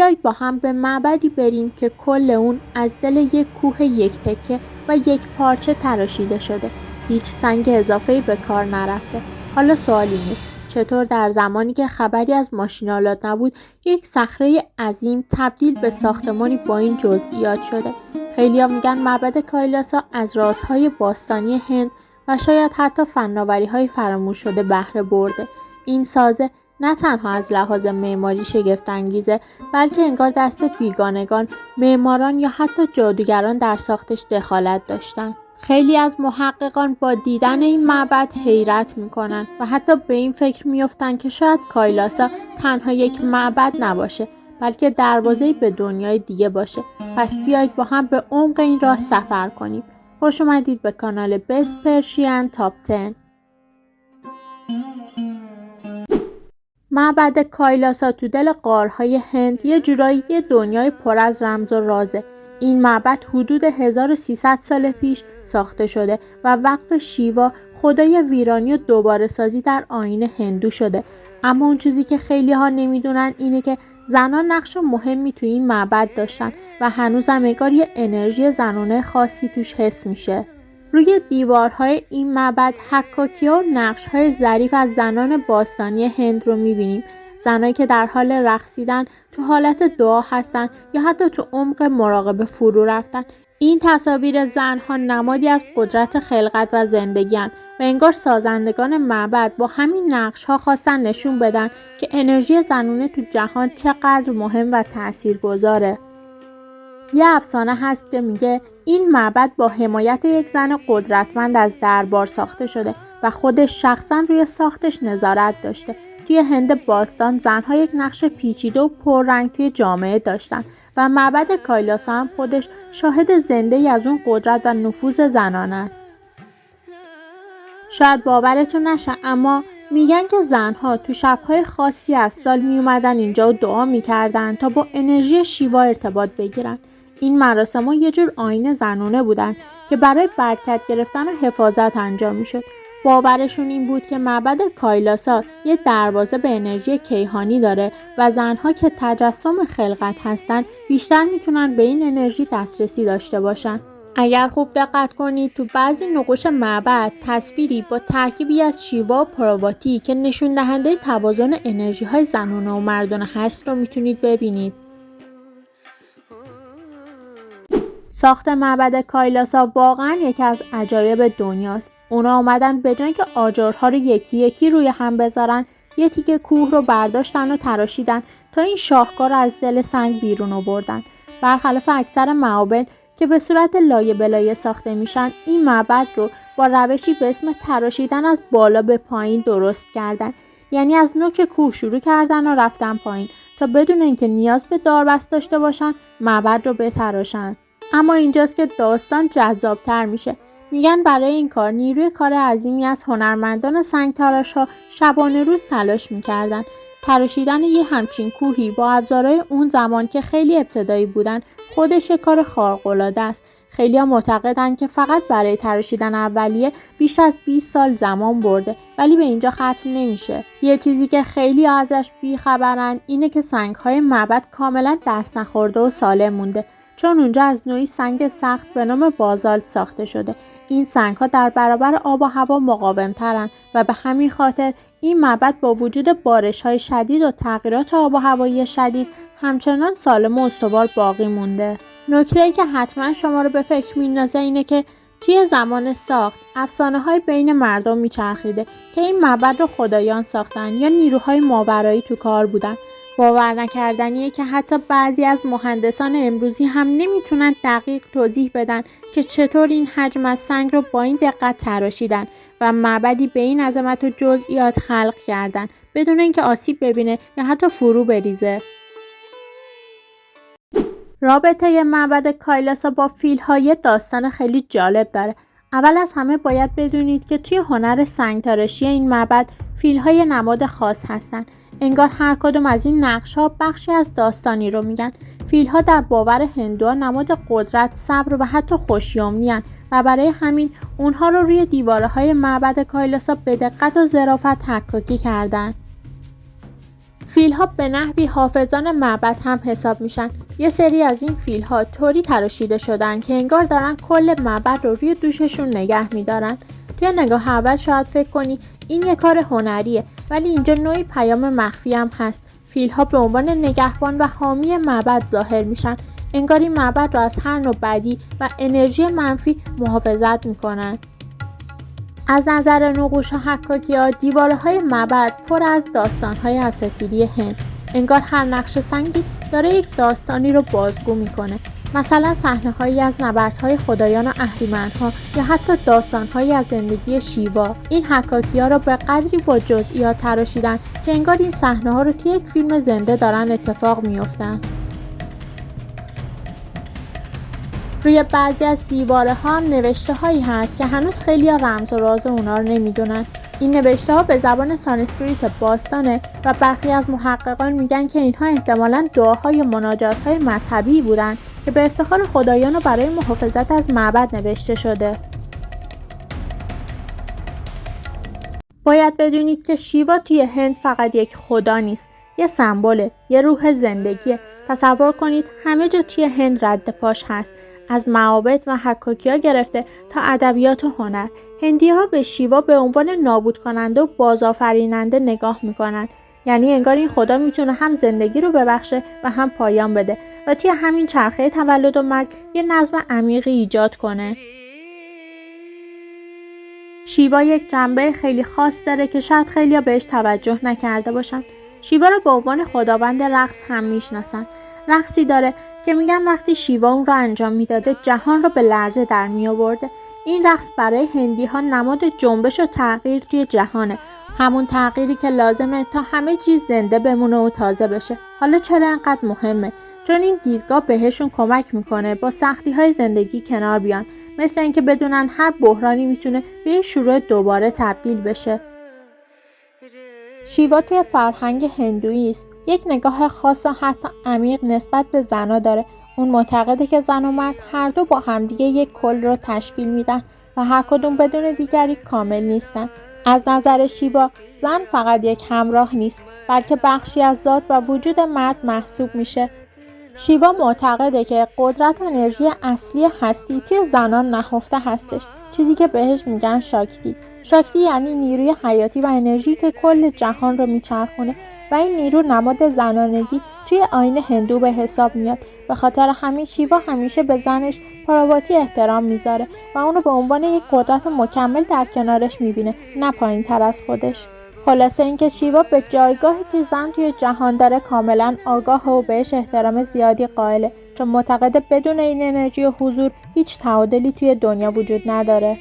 بیایید با هم به معبدی بریم که کل اون از دل یک کوه یک تکه و یک پارچه تراشیده شده. هیچ سنگ اضافه‌ای به کار نرفته. حالا سوال اینه چطور در زمانی که خبری از ماشین‌آلات نبود یک صخره عظیم تبدیل به ساختمانی با این جزئیات شده؟ خیلی‌ها میگن معبد کایلاسا از رازهای باستانی هند و شاید حتی فناوری‌های فراموش شده بهره برده. این سازه نه تنها از لحاظ معماری شگفت‌انگیزه، بلکه انگار دست بیگانگان، معماران یا حتی جادوگران در ساختش دخالت داشتن. خیلی از محققان با دیدن این معبد حیرت میکنن و حتی به این فکر میفتن که شاید کایلاسا تنها یک معبد نباشه، بلکه دروازه‌ای به دنیای دیگه باشه. پس بیایید با هم به عمق این راه سفر کنیم. خوش اومدید به کانال بست پرشین تاپ 10. معبد کایلاسا تو دل غارهای هند یه جورایی یه دنیای پر از رمز و رازه. این معبد حدود 1300 سال پیش ساخته شده و وقف شیوا، خدای ویرانی و دوباره سازی در آیین هندو شده. اما اون چیزی که خیلی ها نمیدونن اینه که زنان نقش مهمی تو این معبد داشتن و هنوزم انگار یه انرژی زنانه خاصی توش حس میشه. روی دیوارهای این معبد حکاکی‌ها و نقش‌های ظریف از زنان باستانی هند رو می‌بینیم. زنایی که در حال رقصیدن، تو حالت دعا هستن یا حتی تو عمق مراقبه فرو رفتن. این تصاویر زنها نمادی از قدرت خلقت و زندگی‌اند و انگار سازندگان معبد با همین نقش‌ها خواستن نشون بدن که انرژی زنونه تو جهان چقدر مهم و تاثیرگذاره. یه افسانه هست که میگه این معبد با حمایت یک زن قدرتمند از دربار ساخته شده و خودش شخصا روی ساختش نظارت داشته. توی هند باستان زنها یک نقش پیچیده و پررنگ توی جامعه داشتن و معبد کایلاسا هم خودش شاهد زنده‌ای از اون قدرت و نفوذ زنان است. شاید باورتون نشه اما میگن که زنها تو شب‌های خاصی از سال میومدن اینجا و دعا میکردن تا با انرژی شیوا ارتباط بگیرن. این مراسم‌ها یه جور آیین زنونه بودن که برای برکت گرفتن و حفاظت انجام میشد. باورشون این بود که معبد کایلاسا یه دروازه به انرژی کیهانی داره و زنها که تجسم خلقت هستن بیشتر میتونن به این انرژی دسترسی داشته باشن. اگر خوب دقت کنید تو بعضی نقوش معبد تصویری با ترکیبی از شیوا و پارواتی که نشون دهنده توازن انرژی‌های زنانه و مردانه هست رو میتونید ببینید. ساخت معبد کایلاسا واقعا یکی از عجایب دنیاست. اونا اومدن به جای اینکه آجرها رو یکی یکی روی هم بذارن، یه تیکه کوه رو برداشتن و تراشیدن تا این شاهکار رو از دل سنگ بیرون آوردن. برخلاف اکثر معابد که به صورت لایه به لایه ساخته میشن، این معبد رو با روشی به اسم تراشیدن از بالا به پایین درست کردن. یعنی از نوک کوه شروع کردن و رفتن پایین تا بدون اینکه نیاز به داربست داشته باشن معبد رو بتراشن. اما اینجاست که داستان جذابتر میشه. میگن برای این کار نیروی کار عظیمی از هنرمندان سنگ‌تراش‌ها شبانه روز تلاش میکردن. تراشیدن یه همچین کوهی با ابزارهای اون زمان که خیلی ابتدایی بودن خودش کار خارق‌العاده است. خیلی‌ها معتقدن که فقط برای تراشیدن اولیه بیش از 20 سال زمان برده، ولی به اینجا ختم نمیشه. یه چیزی که خیلی ازش بیخبرن اینه که سنگ‌های معبد کاملا دست نخورده و سالم مونده، چون اونجا از نوعی سنگ سخت به نام بازالت ساخته شده. این سنگ‌ها در برابر آب و هوا مقاوم‌ترن و به همین خاطر این معبد با وجود بارش‌های شدید و تغییرات آب و هوایی شدید همچنان سالم و استوار باقی مونده. نکته‌ای که حتما شما رو به فکر می‌اندازه اینه که توی زمان ساخت افسانه‌های بین مردم میچرخیده که این معبد رو خدایان ساختن یا نیروهای ماورایی تو کار بودن. باور نکردنیه که حتی بعضی از مهندسان امروزی هم نمیتونن دقیق توضیح بدن که چطور این حجم از سنگ رو با این دقت تراشیدن و معبدی به این عظمت و جزئیات خلق کردن بدون اینکه آسیب ببینه یا حتی فرو بریزه. رابطه معبد کایلاسا با فیل‌های داستان خیلی جالب داره. اول از همه باید بدونید که توی هنر سنگ‌تراشی این معبد فیل‌های نماد خاص هستن. انگار هر کدوم از این نقش‌ها بخشی از داستانی رو میگن. فیل‌ها در باور هندوها نماد قدرت، صبر و حتی خوشیامنی‌اند و برای همین اونها رو روی دیوارهای معبد کایلاسا به دقت و ظرافت حکاکی کردن. فیل‌ها به نحوی حافظان معبد هم حساب میشن. یه سری از این فیل‌ها طوری تراشیده شدن که انگار دارن کل معبد رو روی دوششون نگه میدارن. توی نگاه اول شاید فکر کنی این یه کار هنریه، ولی اینجا نوعی پیام مخفی هم هست. فیل‌ها به عنوان نگهبان و حامی معبد ظاهر میشن. انگار این معبد رو از هر نوع بدی و انرژی منفی محافظت میکنن. از نظر نقوش و حکاکی‌ها، دیوارهای معبد پر از داستان‌های اساطیری هند. انگار هر نقش سنگی داره یک داستانی رو بازگو میکنه. مثلا صحنه‌هایی از نبردهای خدایان و اهریمن‌ها یا حتی داستان‌هایی از زندگی شیوا. این حکاکی‌ها رو به قدری با جزئیات تراشیدن که انگار این صحنه‌ها رو توی یک فیلم زنده دارن اتفاق میافتن. روی بعضی از دیوارها هم نوشته هایی هست که هنوز خیلی رمز و راز اونا رو نمیدونن. این نوشته ها به زبان سانسکریت باستانه و برخی از محققان میگن که اینها احتمالاً دعاهای و مناجات‌های مذهبی بودن که به افتخار خدایان و برای محافظت از معبد نوشته شده. باید بدونید که شیوا توی هند فقط یک خدا نیست، یه سمبوله، یه روح زندگیه. تصور کنید همه جا توی هند رد پاش هست، از معابد و حکاکی‌ها گرفته تا ادبیات و هنر. هندی‌ها به شیوا به عنوان نابود کننده و بازآفریننده نگاه میکنن. یعنی انگار این خدا میتونه هم زندگی رو ببخشه و هم پایان بده و توی همین چرخه تولد و مرگ یه نظم عمیقی ایجاد کنه. شیوا یک جنبه خیلی خاص داره که شاید خیلیا بهش توجه نکرده باشن. شیوا رو به عنوان خداوند رقص هم میشناسن. رقصی داره که میگن وقتی شیوا اون رو انجام میداده جهان رو به لرزه در می آورده. این رقص برای هندی ها نماد جنبش و تغییر توی جهانه. همون تغییری که لازمه تا همه چیز زنده بمونه و تازه بشه. حالا چرا انقدر مهمه؟ چون این دیدگاه بهشون کمک میکنه با سختی های زندگی کنار بیان. مثل اینکه بدونن هر بحرانی میتونه به یه شروع دوباره تبدیل بشه. شیوا توی فرهنگ هندویسم یک نگاه خاص و حتی عمیق نسبت به زن‌ها داره. اون معتقده که زن و مرد هر دو با همدیگه یک کل رو تشکیل میدن و هر کدوم بدون دیگری کامل نیستن. از نظر شیوا زن فقط یک همراه نیست، بلکه بخشی از ذات و وجود مرد محسوب میشه. شیوا معتقده که قدرت و انرژی اصلی هستی توی زنان نهفته هستش، چیزی که بهش میگن شاکتی. شاکتی یعنی نیروی حیاتی و انرژی که کل جهان رو میچرخونه و این نیرو نماد زنانگی توی آیین هندو به حساب میاد. به خاطر همین شیوا همیشه به زنش پارواتی احترام میذاره و اونو به عنوان یک قدرت مکمل در کنارش میبینه، نه پایین تر از خودش. خلاصه اینکه شیوا به جایگاهی که زن توی جهان داره کاملا آگاه و بهش احترام زیادی قائله، چون معتقده بدون این انرژی و حضور هیچ تعادلی توی دنیا وجود نداره.